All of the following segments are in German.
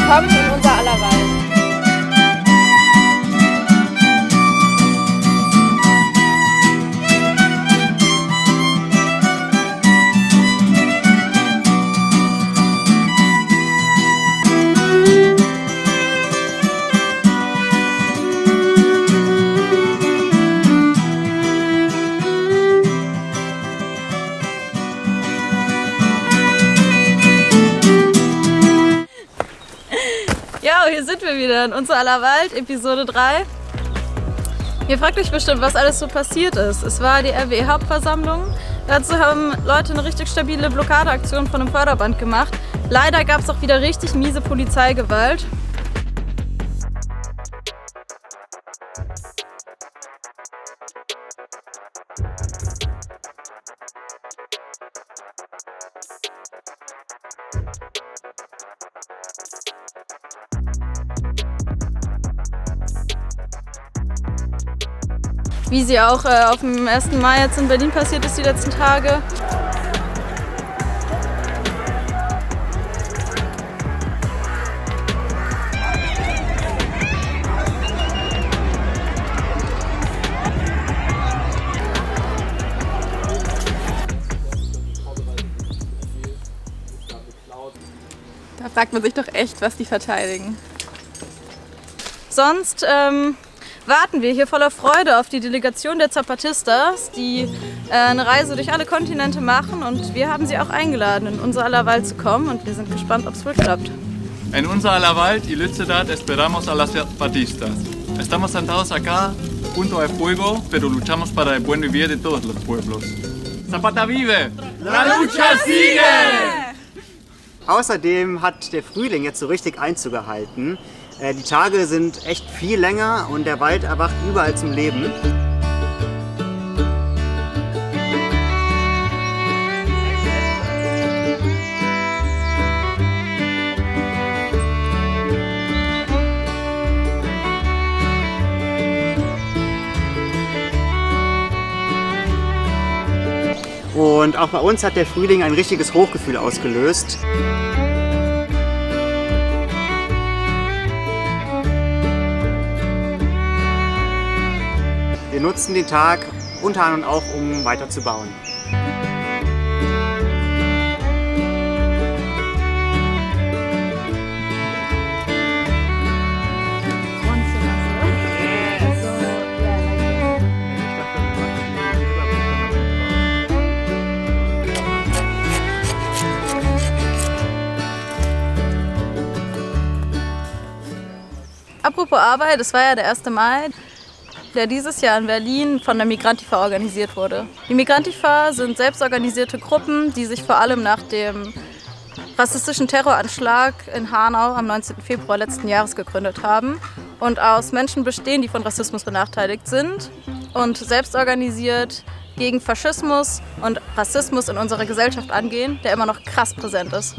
willkommen in unser aller Wald. Ja, hier sind wir wieder in unser aller Wald, Episode 3. Ihr fragt euch bestimmt, was alles so passiert ist. Es war die RWE-Hauptversammlung. Dazu haben Leute eine richtig stabile Blockadeaktion von einem Förderband gemacht. Leider gab es auch wieder richtig miese Polizeigewalt. Wie sie auch auf dem 1. Mai jetzt in Berlin passiert ist die letzten Tage. Da fragt man sich doch echt, was die verteidigen. Sonst warten wir hier voller Freude auf die Delegation der Zapatistas, die eine Reise durch alle Kontinente machen, und wir haben sie auch eingeladen, in unser aller Wald zu kommen, und wir sind gespannt, ob es wohl klappt. En unser aller Wald y Lützerath esperamos a las zapatistas. Estamos sentados acá junto al fuego, pero luchamos para el buen vivir de todos los pueblos. Zapata vive! La lucha sigue! Außerdem hat der Frühling jetzt so richtig Einzug gehalten. Die Tage sind echt viel länger und der Wald erwacht überall zum Leben. Und auch bei uns hat der Frühling ein richtiges Hochgefühl ausgelöst. Wir nutzen den Tag unter anderem auch, um weiter zu bauen. Apropos Arbeit, es war ja der 1. Mai, der dieses Jahr in Berlin von der Migrantifa organisiert wurde. Die Migrantifa sind selbstorganisierte Gruppen, die sich vor allem nach dem rassistischen Terroranschlag in Hanau am 19. Februar letzten Jahres gegründet haben und aus Menschen bestehen, die von Rassismus benachteiligt sind und selbstorganisiert gegen Faschismus und Rassismus in unserer Gesellschaft angehen, der immer noch krass präsent ist.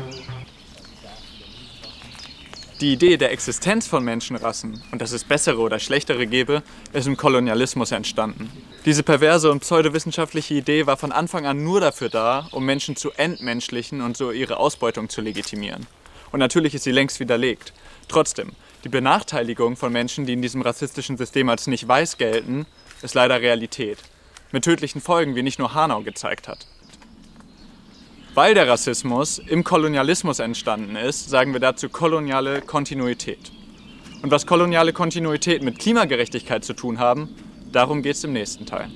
Die Idee der Existenz von Menschenrassen und dass es bessere oder schlechtere gäbe, ist im Kolonialismus entstanden. Diese perverse und pseudowissenschaftliche Idee war von Anfang an nur dafür da, um Menschen zu entmenschlichen und so ihre Ausbeutung zu legitimieren. Und natürlich ist sie längst widerlegt. Trotzdem, die Benachteiligung von Menschen, die in diesem rassistischen System als nicht weiß gelten, ist leider Realität. Mit tödlichen Folgen, wie nicht nur Hanau gezeigt hat. Weil der Rassismus im Kolonialismus entstanden ist, sagen wir dazu koloniale Kontinuität. Und was koloniale Kontinuität mit Klimagerechtigkeit zu tun haben, darum geht es im nächsten Teil.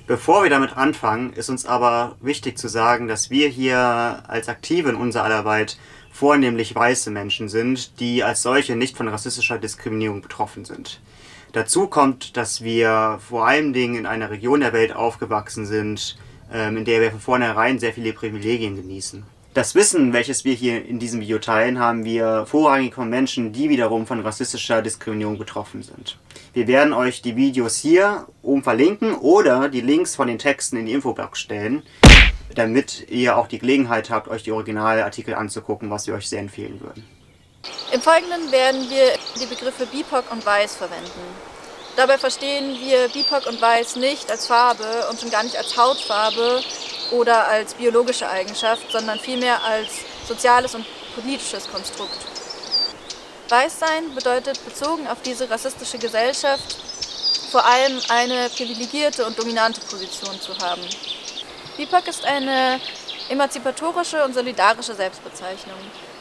Bevor wir damit anfangen, ist uns aber wichtig zu sagen, dass wir hier als Aktive in unser aller Wald vornehmlich weiße Menschen sind, die als solche nicht von rassistischer Diskriminierung betroffen sind. Dazu kommt, dass wir vor allen Dingen in einer Region der Welt aufgewachsen sind, in der wir von vornherein sehr viele Privilegien genießen. Das Wissen, welches wir hier in diesem Video teilen, haben wir vorrangig von Menschen, die wiederum von rassistischer Diskriminierung betroffen sind. Wir werden euch die Videos hier oben verlinken oder die Links von den Texten in die Infobox stellen, damit ihr auch die Gelegenheit habt, euch die Originalartikel anzugucken, was wir euch sehr empfehlen würden. Im Folgenden werden wir die Begriffe BIPOC und Weiß verwenden. Dabei verstehen wir BIPOC und Weiß nicht als Farbe und schon gar nicht als Hautfarbe oder als biologische Eigenschaft, sondern vielmehr als soziales und politisches Konstrukt. Weißsein bedeutet bezogen auf diese rassistische Gesellschaft vor allem eine privilegierte und dominante Position zu haben. BIPOC ist eine emanzipatorische und solidarische Selbstbezeichnung.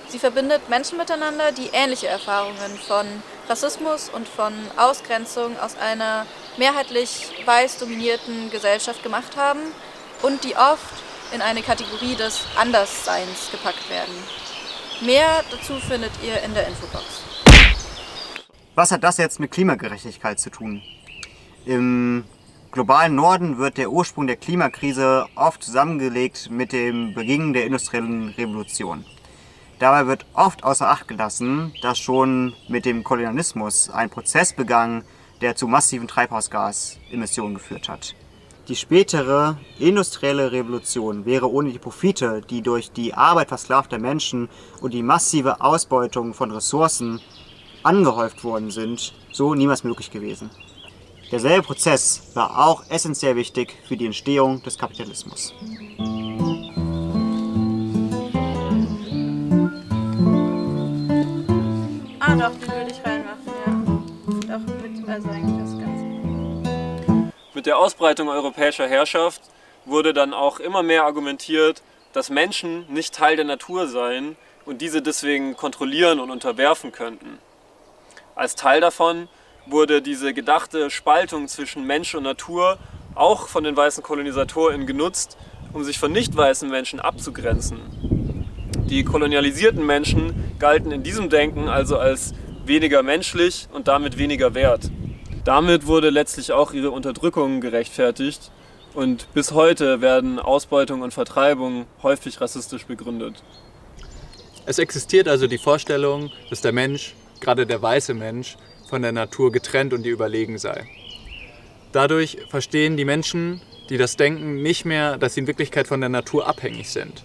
Sie verbindet Menschen miteinander, die ähnliche Erfahrungen von Rassismus und von Ausgrenzung aus einer mehrheitlich weiß dominierten Gesellschaft gemacht haben und die oft in eine Kategorie des Andersseins gepackt werden. Mehr dazu findet ihr in der Infobox. Was hat das jetzt mit Klimagerechtigkeit zu tun? Im globalen Norden wird der Ursprung der Klimakrise oft zusammengelegt mit dem Beginn der industriellen Revolution. Dabei wird oft außer Acht gelassen, dass schon mit dem Kolonialismus ein Prozess begann, der zu massiven Treibhausgasemissionen geführt hat. Die spätere industrielle Revolution wäre ohne die Profite, die durch die Arbeit versklavter Menschen und die massive Ausbeutung von Ressourcen angehäuft worden sind, so niemals möglich gewesen. Derselbe Prozess war auch essentiell wichtig für die Entstehung des Kapitalismus. Doch, die würde ich reinmachen, ja. Doch, also eigentlich das Ganze. Mit der Ausbreitung europäischer Herrschaft wurde dann auch immer mehr argumentiert, dass Menschen nicht Teil der Natur seien und diese deswegen kontrollieren und unterwerfen könnten. Als Teil davon wurde diese gedachte Spaltung zwischen Mensch und Natur auch von den weißen KolonisatorInnen genutzt, um sich von nicht weißen Menschen abzugrenzen. Die kolonialisierten Menschen galten in diesem Denken also als weniger menschlich und damit weniger wert. Damit wurde letztlich auch ihre Unterdrückung gerechtfertigt und bis heute werden Ausbeutung und Vertreibung häufig rassistisch begründet. Es existiert also die Vorstellung, dass der Mensch, gerade der weiße Mensch, von der Natur getrennt und ihr überlegen sei. Dadurch verstehen die Menschen, die das denken, nicht mehr, dass sie in Wirklichkeit von der Natur abhängig sind.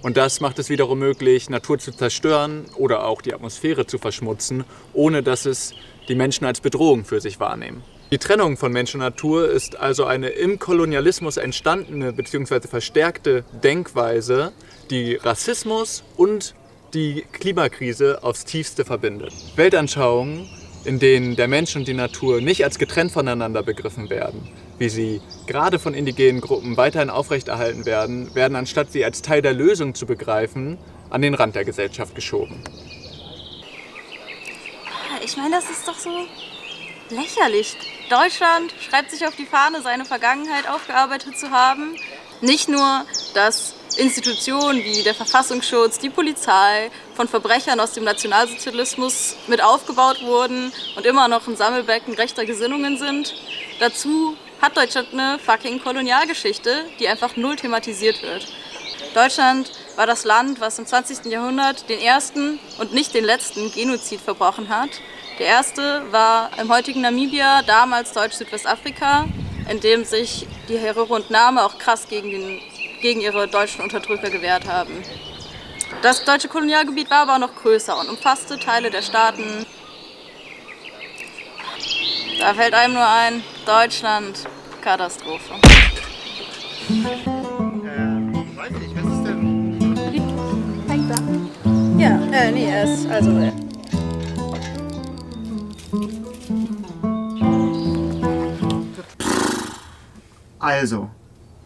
Und das macht es wiederum möglich, Natur zu zerstören oder auch die Atmosphäre zu verschmutzen, ohne dass es die Menschen als Bedrohung für sich wahrnehmen. Die Trennung von Mensch und Natur ist also eine im Kolonialismus entstandene bzw. verstärkte Denkweise, die Rassismus und die Klimakrise aufs Tiefste verbindet. Weltanschauungen, in denen der Mensch und die Natur nicht als getrennt voneinander begriffen werden, wie sie gerade von indigenen Gruppen weiterhin aufrechterhalten werden, werden anstatt sie als Teil der Lösung zu begreifen, an den Rand der Gesellschaft geschoben. Ich meine, das ist doch so lächerlich. Deutschland schreibt sich auf die Fahne, seine Vergangenheit aufgearbeitet zu haben. Nicht nur, dass Institutionen wie der Verfassungsschutz, die Polizei von Verbrechern aus dem Nationalsozialismus mit aufgebaut wurden und immer noch ein Sammelbecken rechter Gesinnungen sind. Dazu hat Deutschland eine fucking Kolonialgeschichte, die einfach null thematisiert wird. Deutschland war das Land, was im 20. Jahrhundert den ersten und nicht den letzten Genozid verbrochen hat. Der erste war im heutigen Namibia, damals Deutsch-Südwestafrika, in dem sich die Herero und Name auch krass gegen ihre deutschen Unterdrücker gewehrt haben. Das deutsche Kolonialgebiet war aber auch noch größer und umfasste Teile der Staaten. Da fällt einem nur ein, Deutschland, Katastrophe. Weiß nicht, was ist denn? Hängt da? Ja, nee, er ist also... Also,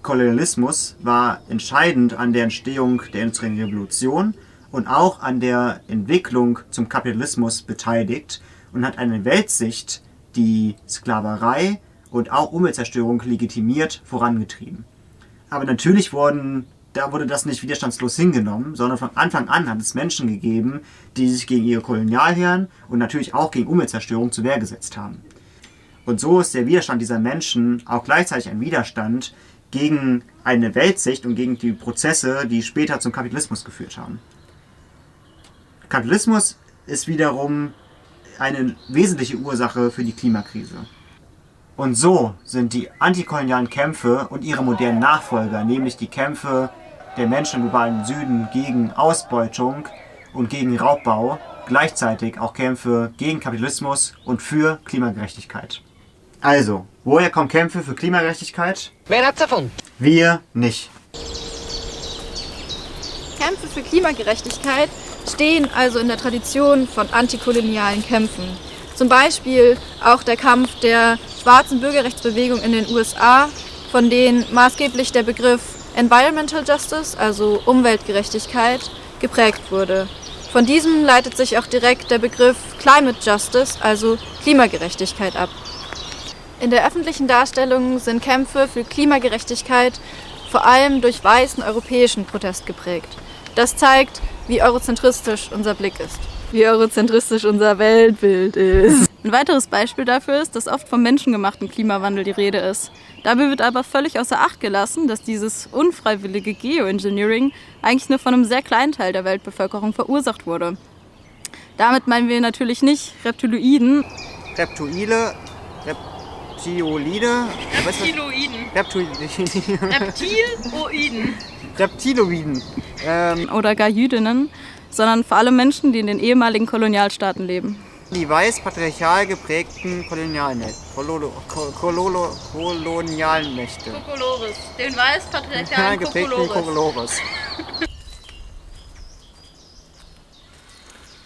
Kolonialismus war entscheidend an der Entstehung der industriellen Revolution und auch an der Entwicklung zum Kapitalismus beteiligt und hat eine Weltsicht, die Sklaverei und auch Umweltzerstörung legitimiert vorangetrieben. Aber natürlich wurde das nicht widerstandslos hingenommen, sondern von Anfang an hat es Menschen gegeben, die sich gegen ihre Kolonialherren und natürlich auch gegen Umweltzerstörung zur Wehr gesetzt haben. Und so ist der Widerstand dieser Menschen auch gleichzeitig ein Widerstand gegen eine Weltsicht und gegen die Prozesse, die später zum Kapitalismus geführt haben. Kapitalismus ist wiederum eine wesentliche Ursache für die Klimakrise. Und so sind die antikolonialen Kämpfe und ihre modernen Nachfolger, nämlich die Kämpfe der Menschen im globalen Süden gegen Ausbeutung und gegen Raubbau, gleichzeitig auch Kämpfe gegen Kapitalismus und für Klimagerechtigkeit. Also, woher kommen Kämpfe für Klimagerechtigkeit? Wer hat's erfunden? Wir nicht. Kämpfe für Klimagerechtigkeit stehen also in der Tradition von antikolonialen Kämpfen. Zum Beispiel auch der Kampf der schwarzen Bürgerrechtsbewegung in den USA, von denen maßgeblich der Begriff Environmental Justice, also Umweltgerechtigkeit, geprägt wurde. Von diesem leitet sich auch direkt der Begriff Climate Justice, also Klimagerechtigkeit, ab. In der öffentlichen Darstellung sind Kämpfe für Klimagerechtigkeit vor allem durch weißen europäischen Protest geprägt. Das zeigt, wie eurozentristisch unser Blick ist. Wie eurozentristisch unser Weltbild ist. Ein weiteres Beispiel dafür ist, dass oft vom menschengemachten Klimawandel die Rede ist. Dabei wird aber völlig außer Acht gelassen, dass dieses unfreiwillige Geoengineering eigentlich nur von einem sehr kleinen Teil der Weltbevölkerung verursacht wurde. Damit meinen wir natürlich nicht Reptiloiden. Reptiloide. Reptiloiden. Oder gar Jüdinnen, sondern vor allem Menschen, die in den ehemaligen Kolonialstaaten leben. Die weiß-patriarchal geprägten Kolonialmächte. Kokolores, den weiß-patriarchalen Kokolores.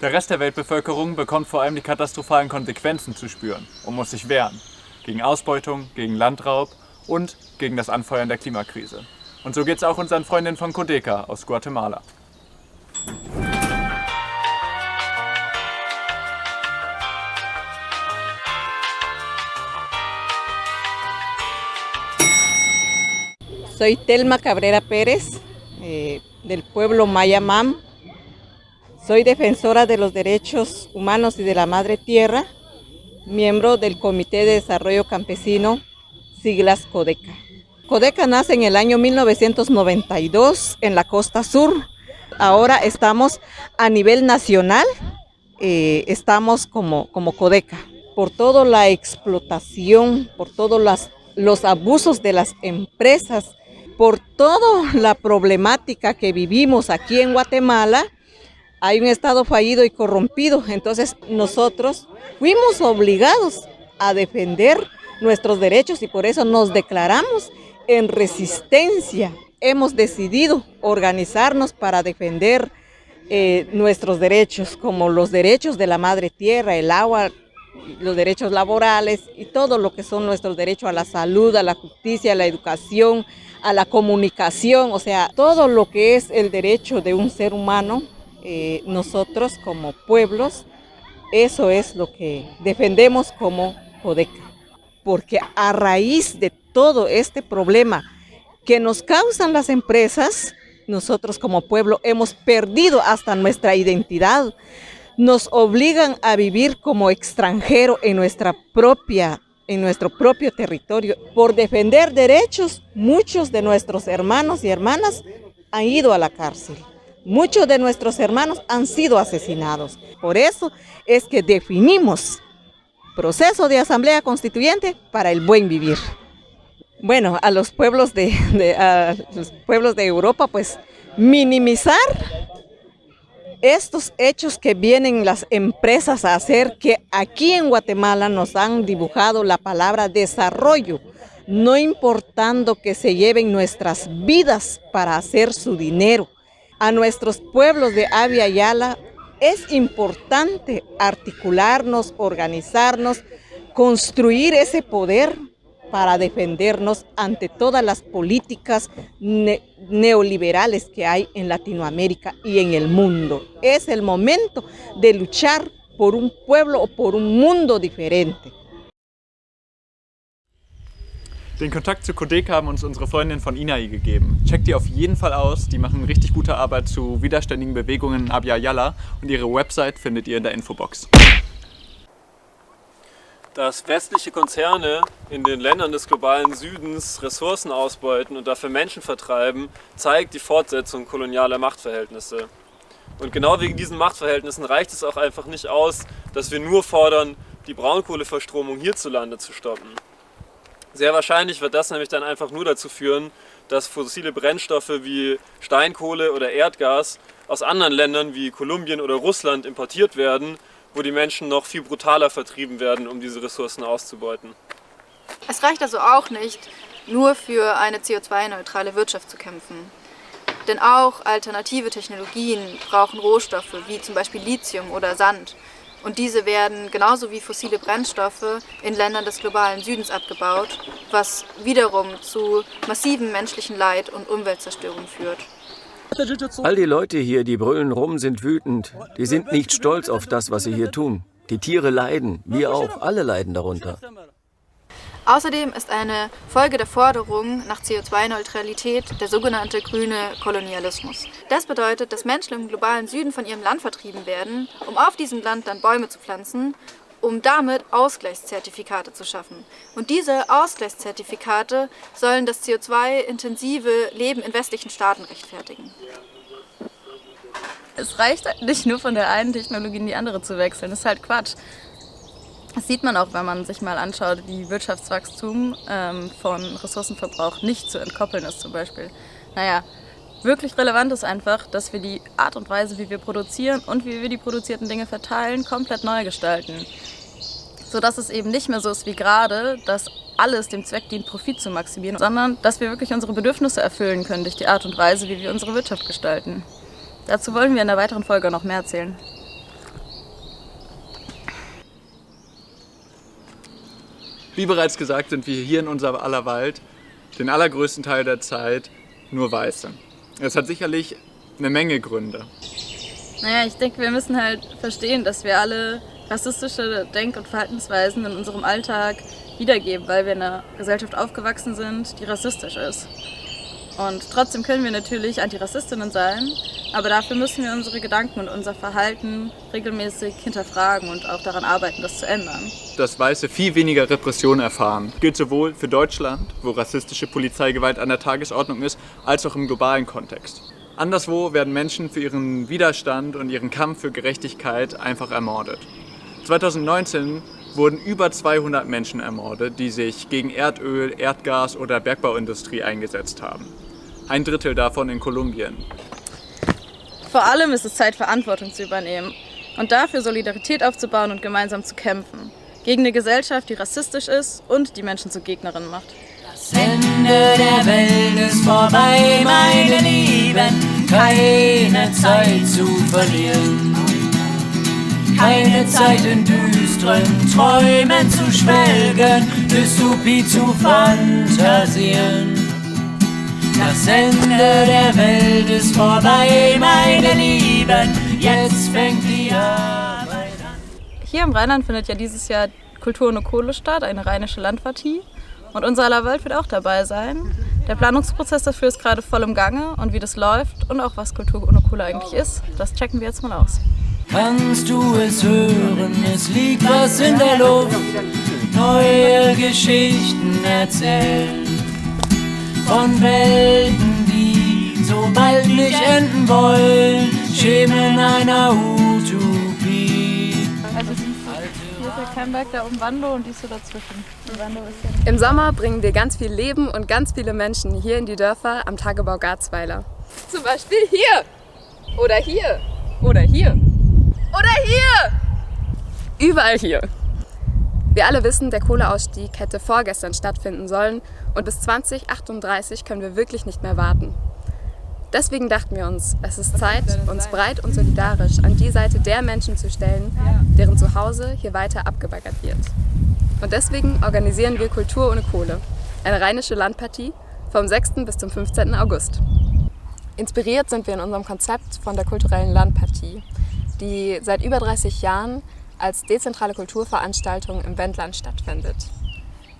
Der Rest der Weltbevölkerung bekommt vor allem die katastrophalen Konsequenzen zu spüren und muss sich wehren. Gegen Ausbeutung, gegen Landraub und gegen das Anfeuern der Klimakrise. Und so geht es auch unseren Freundinnen von Codeca aus Guatemala. Soy Telma Cabrera Pérez, del pueblo Mayamam. Soy defensora de los derechos humanos y de la madre tierra, miembro del Comité de Desarrollo Campesino, siglas Codeca. Codeca nace en el año 1992 en la costa sur. Ahora estamos a nivel nacional, estamos como Codeca. Por toda la explotación, por todos los abusos de las empresas, por toda la problemática que vivimos aquí en Guatemala, hay un Estado fallido y corrompido. Entonces nosotros fuimos obligados a defender nuestros derechos y por eso nos declaramos en resistencia. Hemos decidido organizarnos para defender nuestros derechos, como los derechos de la madre tierra, el agua, los derechos laborales y todo lo que son nuestros derechos a la salud, a la justicia, a la educación, a la comunicación, o sea, todo lo que es el derecho de un ser humano, nosotros como pueblos, eso es lo que defendemos como Codeca. Porque a raíz de todo este problema que nos causan las empresas, nosotros como pueblo hemos perdido hasta nuestra identidad. Nos obligan a vivir como extranjero en nuestro propio territorio. Por defender derechos, muchos de nuestros hermanos y hermanas han ido a la cárcel. Muchos de nuestros hermanos han sido asesinados. Por eso es que definimos proceso de asamblea constituyente para el buen vivir. Bueno, a los pueblos de Europa, pues minimizar estos hechos que vienen las empresas a hacer, que aquí en Guatemala nos han dibujado la palabra desarrollo, no importando que se lleven nuestras vidas para hacer su dinero. A nuestros pueblos de Abya Yala es importante articularnos, organizarnos, construir ese poder para defendernos ante todas las políticas neoliberales que hay en Latinoamérica y en el mundo. Es el momento de luchar por un pueblo o por un mundo diferente. Den Kontakt zu Codeca haben uns unsere Freundinnen von INAI gegeben. Checkt die auf jeden Fall aus, die machen richtig gute Arbeit zu widerständigen Bewegungen in Abya Yala und ihre Website findet ihr in der Infobox. Dass westliche Konzerne in den Ländern des globalen Südens Ressourcen ausbeuten und dafür Menschen vertreiben, zeigt die Fortsetzung kolonialer Machtverhältnisse. Und genau wegen diesen Machtverhältnissen reicht es auch einfach nicht aus, dass wir nur fordern, die Braunkohleverstromung hierzulande zu stoppen. Sehr wahrscheinlich wird das nämlich dann einfach nur dazu führen, dass fossile Brennstoffe wie Steinkohle oder Erdgas aus anderen Ländern wie Kolumbien oder Russland importiert werden, wo die Menschen noch viel brutaler vertrieben werden, um diese Ressourcen auszubeuten. Es reicht also auch nicht, nur für eine CO2-neutrale Wirtschaft zu kämpfen. Denn auch alternative Technologien brauchen Rohstoffe, wie zum Beispiel Lithium oder Sand. Und diese werden genauso wie fossile Brennstoffe in Ländern des globalen Südens abgebaut, was wiederum zu massivem menschlichen Leid und Umweltzerstörung führt. All die Leute hier, die brüllen rum, sind wütend. Die sind nicht stolz auf das, was sie hier tun. Die Tiere leiden, wir auch, alle leiden darunter. Außerdem ist eine Folge der Forderung nach CO2-Neutralität der sogenannte grüne Kolonialismus. Das bedeutet, dass Menschen im globalen Süden von ihrem Land vertrieben werden, um auf diesem Land dann Bäume zu pflanzen, um damit Ausgleichszertifikate zu schaffen. Und diese Ausgleichszertifikate sollen das CO2-intensive Leben in westlichen Staaten rechtfertigen. Es reicht halt nicht nur von der einen Technologie in die andere zu wechseln, das ist halt Quatsch. Das sieht man auch, wenn man sich mal anschaut, wie Wirtschaftswachstum von Ressourcenverbrauch nicht zu entkoppeln ist zum Beispiel. Naja, wirklich relevant ist einfach, dass wir die Art und Weise, wie wir produzieren und wie wir die produzierten Dinge verteilen, komplett neu gestalten. Sodass es eben nicht mehr so ist wie gerade, dass alles dem Zweck dient, Profit zu maximieren, sondern dass wir wirklich unsere Bedürfnisse erfüllen können durch die Art und Weise, wie wir unsere Wirtschaft gestalten. Dazu wollen wir in der weiteren Folge noch mehr erzählen. Wie bereits gesagt, sind wir hier in unser aller Wald den allergrößten Teil der Zeit nur Weiße. Das hat sicherlich eine Menge Gründe. Naja, ich denke, wir müssen halt verstehen, dass wir alle rassistische Denk- und Verhaltensweisen in unserem Alltag wiedergeben, weil wir in einer Gesellschaft aufgewachsen sind, die rassistisch ist. Und trotzdem können wir natürlich Antirassistinnen sein, aber dafür müssen wir unsere Gedanken und unser Verhalten regelmäßig hinterfragen und auch daran arbeiten, das zu ändern. Dass Weiße viel weniger Repression erfahren, gilt sowohl für Deutschland, wo rassistische Polizeigewalt an der Tagesordnung ist, als auch im globalen Kontext. Anderswo werden Menschen für ihren Widerstand und ihren Kampf für Gerechtigkeit einfach ermordet. 2019 wurden über 200 Menschen ermordet, die sich gegen Erdöl, Erdgas oder Bergbauindustrie eingesetzt haben. 1/3 davon in Kolumbien. Vor allem ist es Zeit, Verantwortung zu übernehmen und dafür Solidarität aufzubauen und gemeinsam zu kämpfen. Gegen eine Gesellschaft, die rassistisch ist und die Menschen zu Gegnerinnen macht. Das Ende der Welt ist vorbei, meine Lieben, keine Zeit zu verlieren. Keine Zeit in düsteren Träumen zu schwelgen, Dystopie zu fantasieren. Das Ende der Welt ist vorbei, meine Lieben, jetzt fängt die Arbeit an. Hier im Rheinland findet ja dieses Jahr Kultur ohne Kohle statt, eine rheinische Landpartie. Und unser aller Welt wird auch dabei sein. Der Planungsprozess dafür ist gerade voll im Gange und wie das läuft und auch was Kultur ohne Kohle eigentlich ist, das checken wir jetzt mal aus. Kannst du es hören, es liegt was in der Luft, neue Geschichten erzählen. Von Welten, die so bald nicht enden wollen, Schemen einer Utopie. Also hier ist der Kernberg, da oben Wando und die ist so dazwischen. Im Sommer bringen wir ganz viel Leben und ganz viele Menschen hier in die Dörfer am Tagebau Garzweiler. Zum Beispiel hier. Oder hier. Oder hier. Oder hier. Überall hier. Wir alle wissen, der Kohleausstieg hätte vorgestern stattfinden sollen und bis 2038 können wir wirklich nicht mehr warten. Deswegen dachten wir uns, es ist Zeit, uns breit und solidarisch an die Seite der Menschen zu stellen, deren Zuhause hier weiter abgebaggert wird. Und deswegen organisieren wir Kultur ohne Kohle, eine rheinische Landpartie vom 6. bis zum 15. August. Inspiriert sind wir in unserem Konzept von der kulturellen Landpartie, die seit über 30 Jahren als dezentrale Kulturveranstaltung im Wendland stattfindet.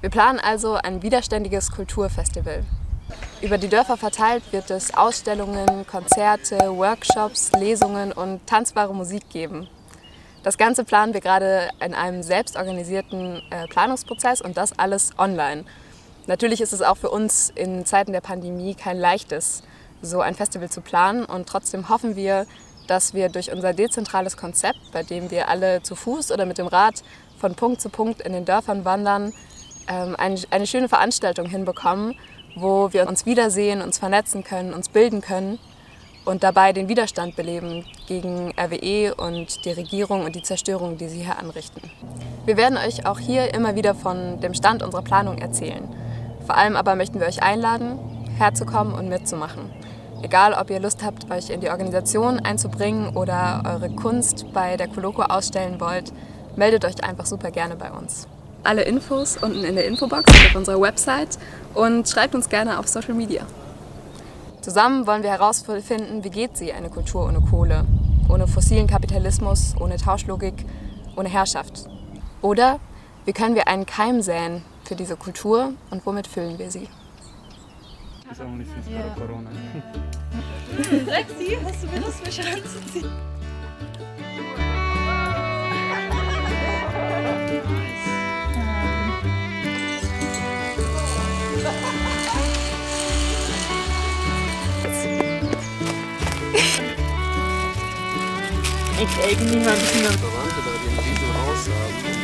Wir planen also ein widerständiges Kulturfestival. Über die Dörfer verteilt wird es Ausstellungen, Konzerte, Workshops, Lesungen und tanzbare Musik geben. Das Ganze planen wir gerade in einem selbstorganisierten Planungsprozess und das alles online. Natürlich ist es auch für uns in Zeiten der Pandemie kein leichtes, so ein Festival zu planen und trotzdem hoffen wir, dass wir durch unser dezentrales Konzept, bei dem wir alle zu Fuß oder mit dem Rad von Punkt zu Punkt in den Dörfern wandern, eine schöne Veranstaltung hinbekommen, wo wir uns wiedersehen, uns vernetzen können, uns bilden können und dabei den Widerstand beleben gegen RWE und die Regierung und die Zerstörung, die sie hier anrichten. Wir werden euch auch hier immer wieder von dem Stand unserer Planung erzählen. Vor allem aber möchten wir euch einladen, herzukommen und mitzumachen. Egal, ob ihr Lust habt, euch in die Organisation einzubringen oder eure Kunst bei der Koloko ausstellen wollt, meldet euch einfach super gerne bei uns. Alle Infos unten in der Infobox und auf unserer Website und schreibt uns gerne auf Social Media. Zusammen wollen wir herausfinden, wie geht sie, eine Kultur ohne Kohle, ohne fossilen Kapitalismus, ohne Tauschlogik, ohne Herrschaft. Oder wie können wir einen Keim säen für diese Kultur und womit füllen wir sie? Lexi, hast du mir Lust, mich anzuziehen? Ich irgendwie mal ein bisschen Verwandte da, die ein riesen Haus haben.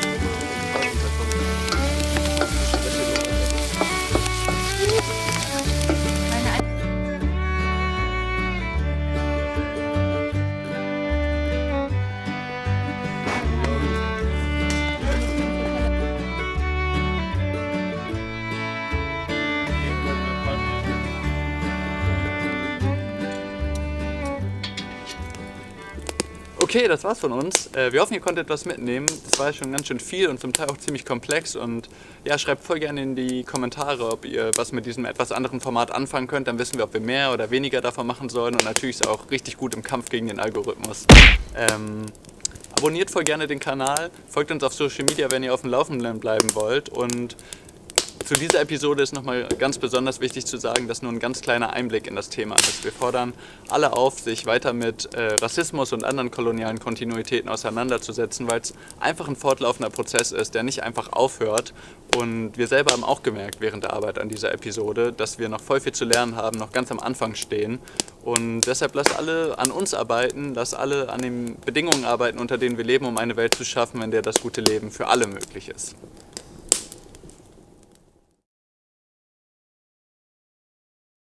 Okay, das war's von uns. Wir hoffen, ihr konntet etwas mitnehmen. Das war schon ganz schön viel und zum Teil auch ziemlich komplex. Und ja, schreibt voll gerne in die Kommentare, ob ihr was mit diesem etwas anderen Format anfangen könnt. Dann wissen wir, ob wir mehr oder weniger davon machen sollen. Und natürlich ist es auch richtig gut im Kampf gegen den Algorithmus. Abonniert voll gerne den Kanal, folgt uns auf Social Media, wenn ihr auf dem Laufenden bleiben wollt. Und zu dieser Episode ist nochmal ganz besonders wichtig zu sagen, dass nur ein ganz kleiner Einblick in das Thema ist. Wir fordern alle auf, sich weiter mit Rassismus und anderen kolonialen Kontinuitäten auseinanderzusetzen, weil es einfach ein fortlaufender Prozess ist, der nicht einfach aufhört. Und wir selber haben auch gemerkt während der Arbeit an dieser Episode, dass wir noch voll viel zu lernen haben, noch ganz am Anfang stehen. Und deshalb lasst alle an uns arbeiten, lasst alle an den Bedingungen arbeiten, unter denen wir leben, um eine Welt zu schaffen, in der das gute Leben für alle möglich ist.